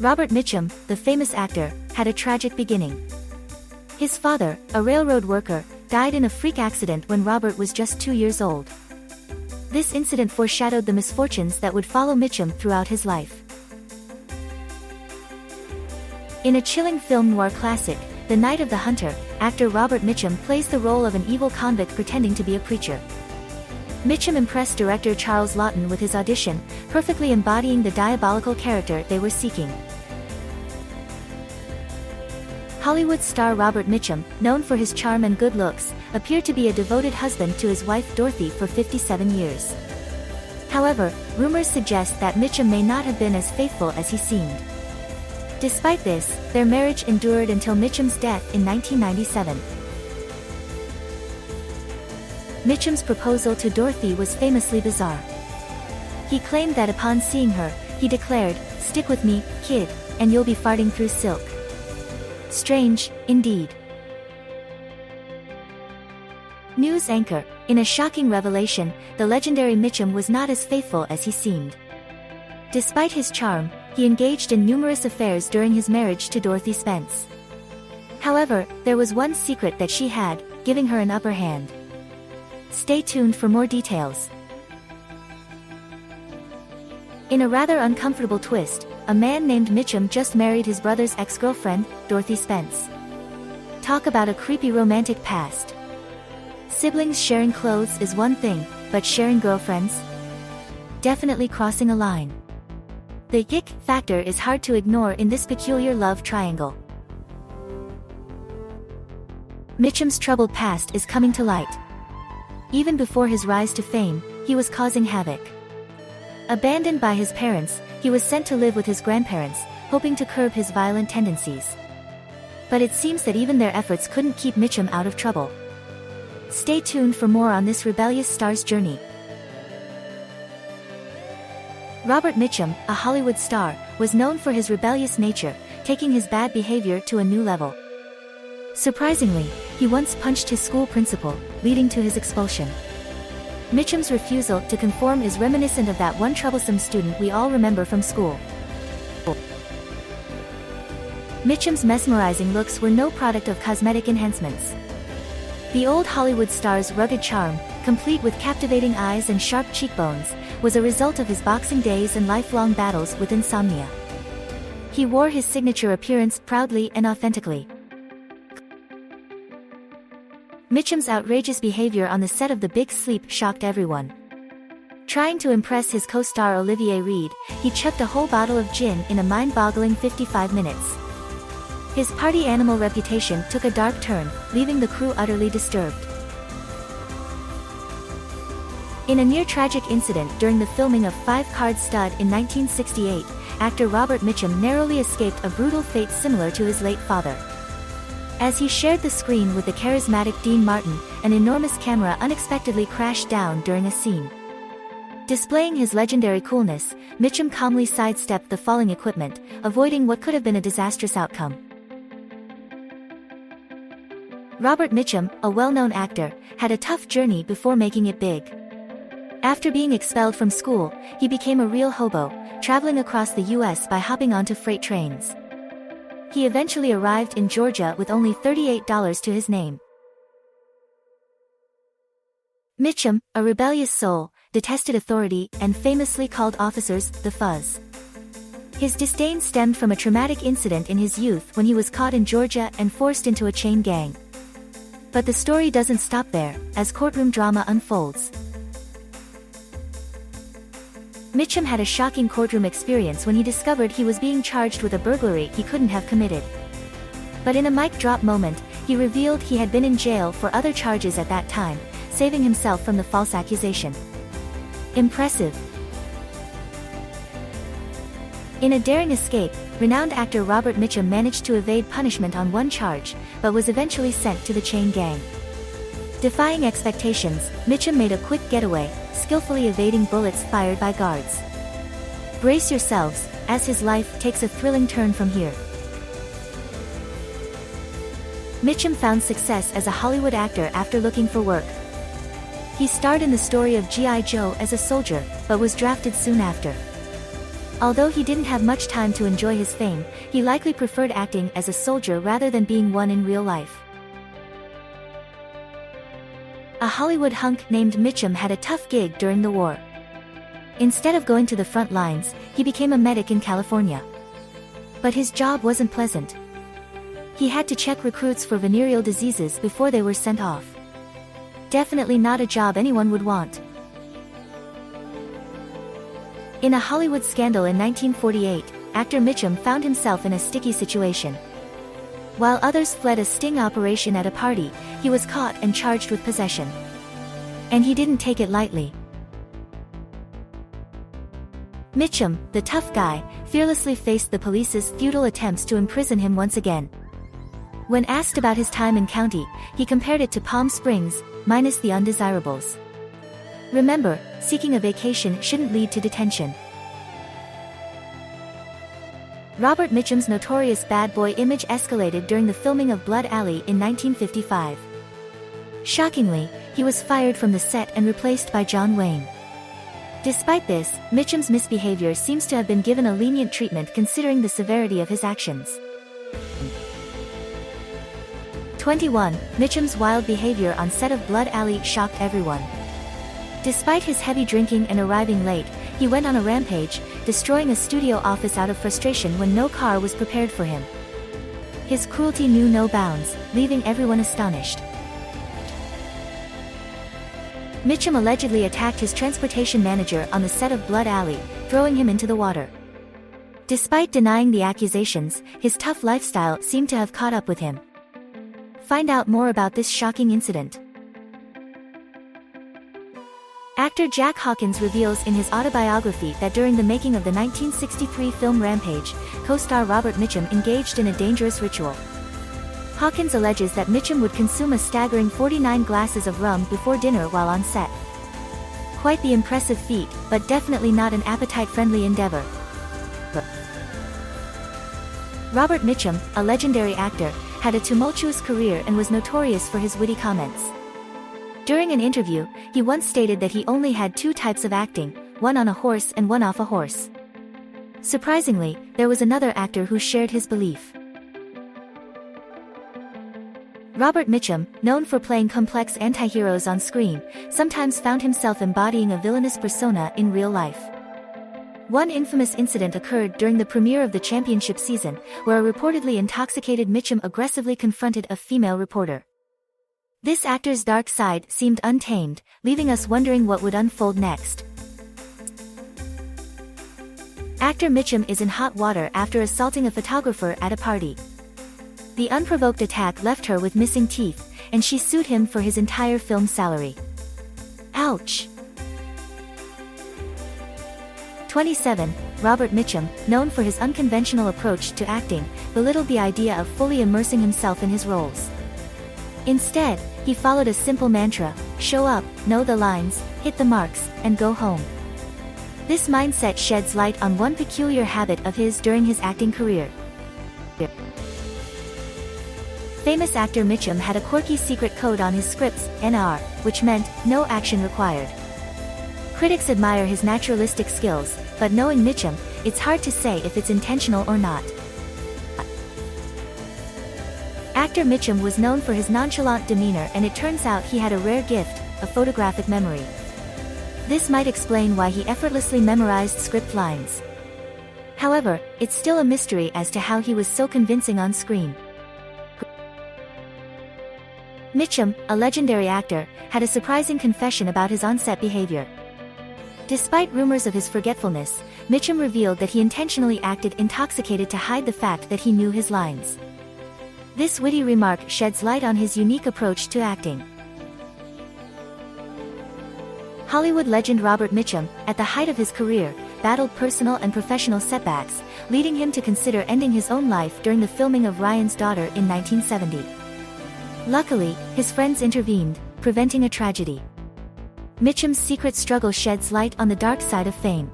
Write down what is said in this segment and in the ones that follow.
Robert Mitchum, the famous actor, had a tragic beginning. His father, a railroad worker, died in a freak accident when Robert was just 2 years old. This incident foreshadowed the misfortunes that would follow Mitchum throughout his life. In a chilling film noir classic, The Night of the Hunter, actor Robert Mitchum plays the role of an evil convict pretending to be a preacher. Mitchum impressed director Charles Laughton with his audition, perfectly embodying the diabolical character they were seeking. Hollywood star Robert Mitchum, known for his charm and good looks, appeared to be a devoted husband to his wife Dorothy for 57 years. However, rumors suggest that Mitchum may not have been as faithful as he seemed. Despite this, their marriage endured until Mitchum's death in 1997. Mitchum's proposal to Dorothy was famously bizarre. He claimed that upon seeing her, he declared, "Stick with me, kid, and you'll be farting through silk." Strange, indeed. News anchor, in a shocking revelation, the legendary Mitchum was not as faithful as he seemed. Despite his charm, he engaged in numerous affairs during his marriage to Dorothy Spence. However, there was one secret that she had, giving her an upper hand. Stay tuned for more details. In a rather uncomfortable twist, a man named Mitchum just married his brother's ex-girlfriend, Dorothy Spence. Talk about a creepy romantic past. Siblings sharing clothes is one thing, but sharing girlfriends? Definitely crossing a line. The ick factor is hard to ignore in this peculiar love triangle. Mitchum's troubled past is coming to light. Even before his rise to fame, he was causing havoc. Abandoned by his parents, he was sent to live with his grandparents, hoping to curb his violent tendencies. But it seems that even their efforts couldn't keep Mitchum out of trouble. Stay tuned for more on this rebellious star's journey. Robert Mitchum, a Hollywood star, was known for his rebellious nature, taking his bad behavior to a new level. Surprisingly, he once punched his school principal, leading to his expulsion. Mitchum's refusal to conform is reminiscent of that one troublesome student we all remember from school. Mitchum's mesmerizing looks were no product of cosmetic enhancements. The old Hollywood star's rugged charm, complete with captivating eyes and sharp cheekbones, was a result of his boxing days and lifelong battles with insomnia. He wore his signature appearance proudly and authentically. Mitchum's outrageous behavior on the set of The Big Sleep shocked everyone. Trying to impress his co-star Olivier Reed, he chucked a whole bottle of gin in a mind-boggling 55 minutes. His party animal reputation took a dark turn, leaving the crew utterly disturbed. In a near-tragic incident during the filming of Five Card Stud in 1968, actor Robert Mitchum narrowly escaped a brutal fate similar to his late father. As he shared the screen with the charismatic Dean Martin, an enormous camera unexpectedly crashed down during a scene. Displaying his legendary coolness, Mitchum calmly sidestepped the falling equipment, avoiding what could have been a disastrous outcome. Robert Mitchum, a well-known actor, had a tough journey before making it big. After being expelled from school, he became a real hobo, traveling across the U.S. by hopping onto freight trains. He eventually arrived in Georgia with only $38 to his name. Mitchum, a rebellious soul, detested authority and famously called officers the fuzz. His disdain stemmed from a traumatic incident in his youth when he was caught in Georgia and forced into a chain gang. But the story doesn't stop there, as courtroom drama unfolds. Mitchum had a shocking courtroom experience when he discovered he was being charged with a burglary he couldn't have committed. But in a mic drop moment, he revealed he had been in jail for other charges at that time, saving himself from the false accusation. Impressive. In a daring escape, renowned actor Robert Mitchum managed to evade punishment on one charge, but was eventually sent to the chain gang. Defying expectations, Mitchum made a quick getaway, skillfully evading bullets fired by guards. Brace yourselves, as his life takes a thrilling turn from here. Mitchum found success as a Hollywood actor after looking for work. He starred in the story of G.I. Joe as a soldier, but was drafted soon after. Although he didn't have much time to enjoy his fame, he likely preferred acting as a soldier rather than being one in real life. A Hollywood hunk named Mitchum had a tough gig during the war. Instead of going to the front lines, he became a medic in California. But his job wasn't pleasant. He had to check recruits for venereal diseases before they were sent off. Definitely not a job anyone would want. In a Hollywood scandal in 1948, actor Mitchum found himself in a sticky situation. While others fled a sting operation at a party, he was caught and charged with possession. And he didn't take it lightly. Mitchum, the tough guy, fearlessly faced the police's futile attempts to imprison him once again. When asked about his time in county, he compared it to Palm Springs, minus the undesirables. Remember, seeking a vacation shouldn't lead to detention. Robert Mitchum's notorious bad boy image escalated during the filming of Blood Alley in 1955. Shockingly, he was fired from the set and replaced by John Wayne. Despite this, Mitchum's misbehavior seems to have been given a lenient treatment considering the severity of his actions. 21. Mitchum's wild behavior on set of Blood Alley shocked everyone. Despite his heavy drinking and arriving late, he went on a rampage, destroying a studio office out of frustration when no car was prepared for him. His cruelty knew no bounds, leaving everyone astonished. Mitchum allegedly attacked his transportation manager on the set of Blood Alley, throwing him into the water. Despite denying the accusations, his tough lifestyle seemed to have caught up with him. Find out more about this shocking incident. Actor Jack Hawkins reveals in his autobiography that during the making of the 1963 film Rampage, co-star Robert Mitchum engaged in a dangerous ritual. Hawkins alleges that Mitchum would consume a staggering 49 glasses of rum before dinner while on set. Quite the impressive feat, but definitely not an appetite-friendly endeavor. Robert Mitchum, a legendary actor, had a tumultuous career and was notorious for his witty comments. During an interview, he once stated that he only had two types of acting, one on a horse and one off a horse. Surprisingly, there was another actor who shared his belief. Robert Mitchum, known for playing complex anti-heroes on screen, sometimes found himself embodying a villainous persona in real life. One infamous incident occurred during the premiere of the championship season, where a reportedly intoxicated Mitchum aggressively confronted a female reporter. This actor's dark side seemed untamed, leaving us wondering what would unfold next. Actor Mitchum is in hot water after assaulting a photographer at a party. The unprovoked attack left her with missing teeth, and she sued him for his entire film salary. Ouch! 27. Robert Mitchum, known for his unconventional approach to acting, belittled the idea of fully immersing himself in his roles. Instead, he followed a simple mantra: show up, know the lines, hit the marks, and go home. This mindset sheds light on one peculiar habit of his during his acting career. Famous actor Mitchum had a quirky secret code on his scripts, NR, which meant, no action required. Critics admire his naturalistic skills, but knowing Mitchum, it's hard to say if it's intentional or not. Actor Mitchum was known for his nonchalant demeanor, and it turns out he had a rare gift, a photographic memory. This might explain why he effortlessly memorized script lines. However, it's still a mystery as to how he was so convincing on screen. Mitchum, a legendary actor, had a surprising confession about his on-set behavior. Despite rumors of his forgetfulness, Mitchum revealed that he intentionally acted intoxicated to hide the fact that he knew his lines. This witty remark sheds light on his unique approach to acting. Hollywood legend Robert Mitchum, at the height of his career, battled personal and professional setbacks, leading him to consider ending his own life during the filming of Ryan's Daughter in 1970. Luckily, his friends intervened, preventing a tragedy. Mitchum's secret struggle sheds light on the dark side of fame.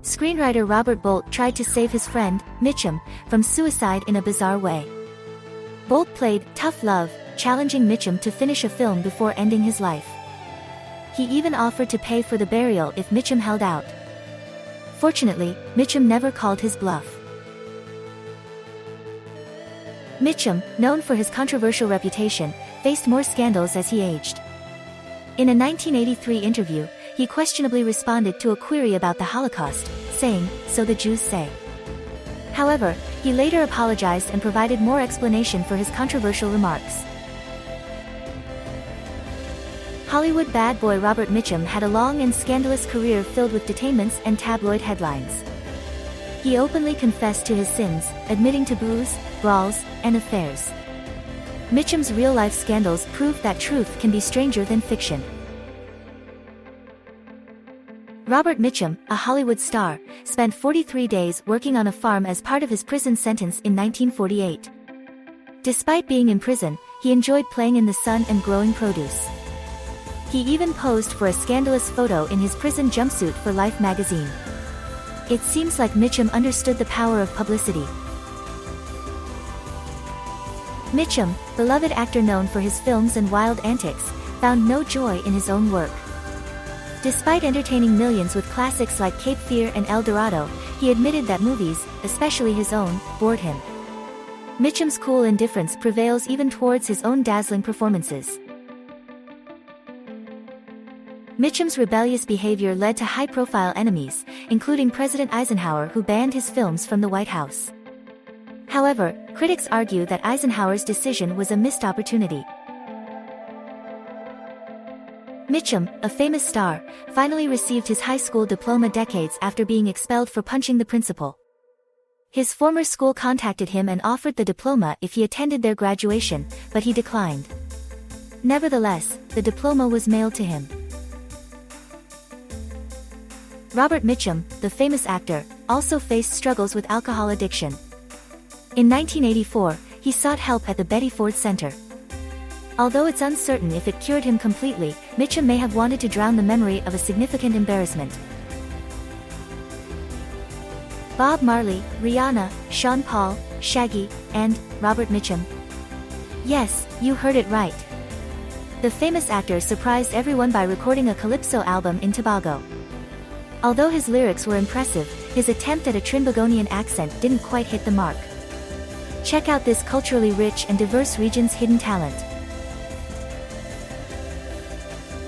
Screenwriter Robert Bolt tried to save his friend, Mitchum, from suicide in a bizarre way. Bolt played tough love, challenging Mitchum to finish a film before ending his life. He even offered to pay for the burial if Mitchum held out. Fortunately, Mitchum never called his bluff. Mitchum, known for his controversial reputation, faced more scandals as he aged. In a 1983 interview, he questionably responded to a query about the Holocaust, saying, "So the Jews say." However, he later apologized and provided more explanation for his controversial remarks. Hollywood bad boy Robert Mitchum had a long and scandalous career filled with detainments and tabloid headlines. He openly confessed to his sins, admitting to booze, brawls, and affairs. Mitchum's real-life scandals proved that truth can be stranger than fiction. Robert Mitchum, a Hollywood star, spent 43 days working on a farm as part of his prison sentence in 1948. Despite being in prison, he enjoyed playing in the sun and growing produce. He even posed for a scandalous photo in his prison jumpsuit for Life magazine. It seems like Mitchum understood the power of publicity. Mitchum, beloved actor known for his films and wild antics, found no joy in his own work. Despite entertaining millions with classics like Cape Fear and El Dorado, he admitted that movies, especially his own, bored him. Mitchum's cool indifference prevails even towards his own dazzling performances. Mitchum's rebellious behavior led to high-profile enemies, including President Eisenhower, who banned his films from the White House. However, critics argue that Eisenhower's decision was a missed opportunity. Mitchum, a famous star, finally received his high school diploma decades after being expelled for punching the principal. His former school contacted him and offered the diploma if he attended their graduation, but he declined. Nevertheless, the diploma was mailed to him. Robert Mitchum, the famous actor, also faced struggles with alcohol addiction. In 1984, he sought help at the Betty Ford Center. Although it's uncertain if it cured him completely, Mitchum may have wanted to drown the memory of a significant embarrassment. Bob Marley, Rihanna, Sean Paul, Shaggy, and Robert Mitchum. Yes, you heard it right. The famous actor surprised everyone by recording a calypso album in Tobago. Although his lyrics were impressive, his attempt at a Trinbagonian accent didn't quite hit the mark. Check out this culturally rich and diverse region's hidden talent.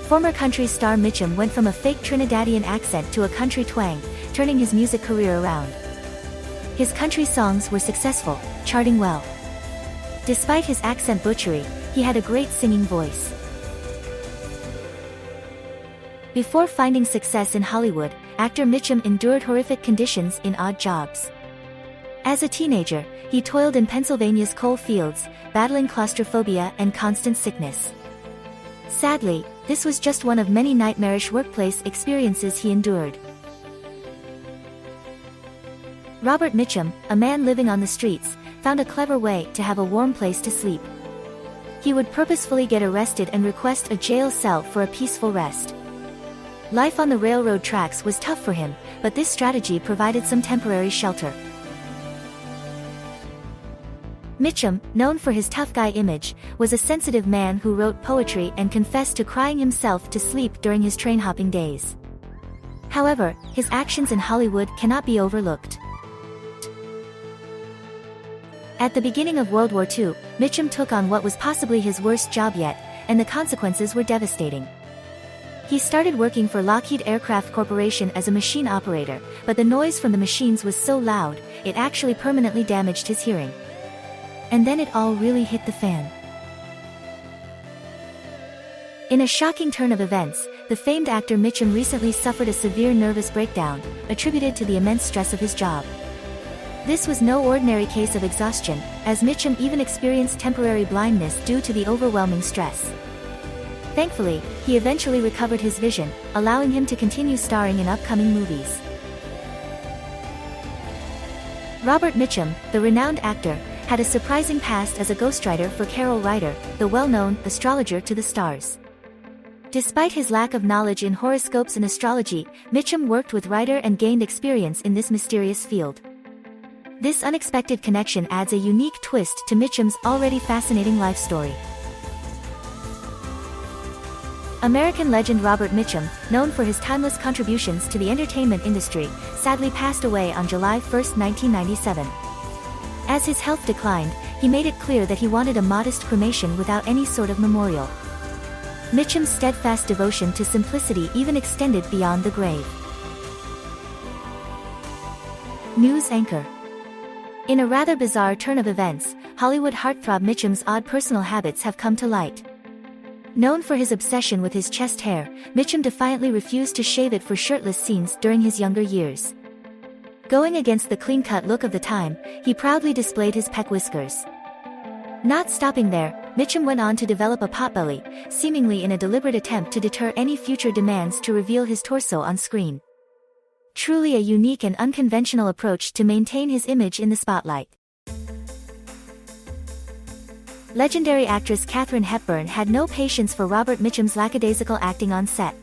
Former country star Mitchum went from a fake Trinidadian accent to a country twang, turning his music career around. His country songs were successful, charting well. Despite his accent butchery, he had a great singing voice. Before finding success in Hollywood, actor Mitchum endured horrific conditions in odd jobs. As a teenager, he toiled in Pennsylvania's coal fields, battling claustrophobia and constant sickness. Sadly, this was just one of many nightmarish workplace experiences he endured. Robert Mitchum, a man living on the streets, found a clever way to have a warm place to sleep. He would purposefully get arrested and request a jail cell for a peaceful rest. Life on the railroad tracks was tough for him, but this strategy provided some temporary shelter. Mitchum, known for his tough guy image, was a sensitive man who wrote poetry and confessed to crying himself to sleep during his train-hopping days. However, his actions in Hollywood cannot be overlooked. At the beginning of World War II, Mitchum took on what was possibly his worst job yet, and the consequences were devastating. He started working for Lockheed Aircraft Corporation as a machine operator, but the noise from the machines was so loud, it actually permanently damaged his hearing. And then it all really hit the fan. In a shocking turn of events, the famed actor Mitchum recently suffered a severe nervous breakdown, attributed to the immense stress of his job. This was no ordinary case of exhaustion, as Mitchum even experienced temporary blindness due to the overwhelming stress. Thankfully, he eventually recovered his vision, allowing him to continue starring in upcoming movies. Robert Mitchum, the renowned actor, had a surprising past as a ghostwriter for Carol Ryder, the well-known astrologer to the stars. Despite his lack of knowledge in horoscopes and astrology, Mitchum worked with Ryder and gained experience in this mysterious field. This unexpected connection adds a unique twist to Mitchum's already fascinating life story. American legend Robert Mitchum, known for his timeless contributions to the entertainment industry, sadly passed away on July 1, 1997. As his health declined, he made it clear that he wanted a modest cremation without any sort of memorial. Mitchum's steadfast devotion to simplicity even extended beyond the grave. News anchor. In a rather bizarre turn of events, Hollywood heartthrob Mitchum's odd personal habits have come to light. Known for his obsession with his chest hair, Mitchum defiantly refused to shave it for shirtless scenes during his younger years. Going against the clean-cut look of the time, he proudly displayed his pec whiskers. Not stopping there, Mitchum went on to develop a potbelly, seemingly in a deliberate attempt to deter any future demands to reveal his torso on screen. Truly a unique and unconventional approach to maintain his image in the spotlight. Legendary actress Katharine Hepburn had no patience for Robert Mitchum's lackadaisical acting on set.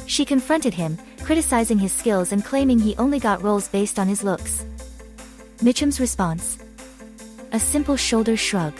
She confronted him, criticizing his skills and claiming he only got roles based on his looks. Mitchum's response? A simple shoulder shrug.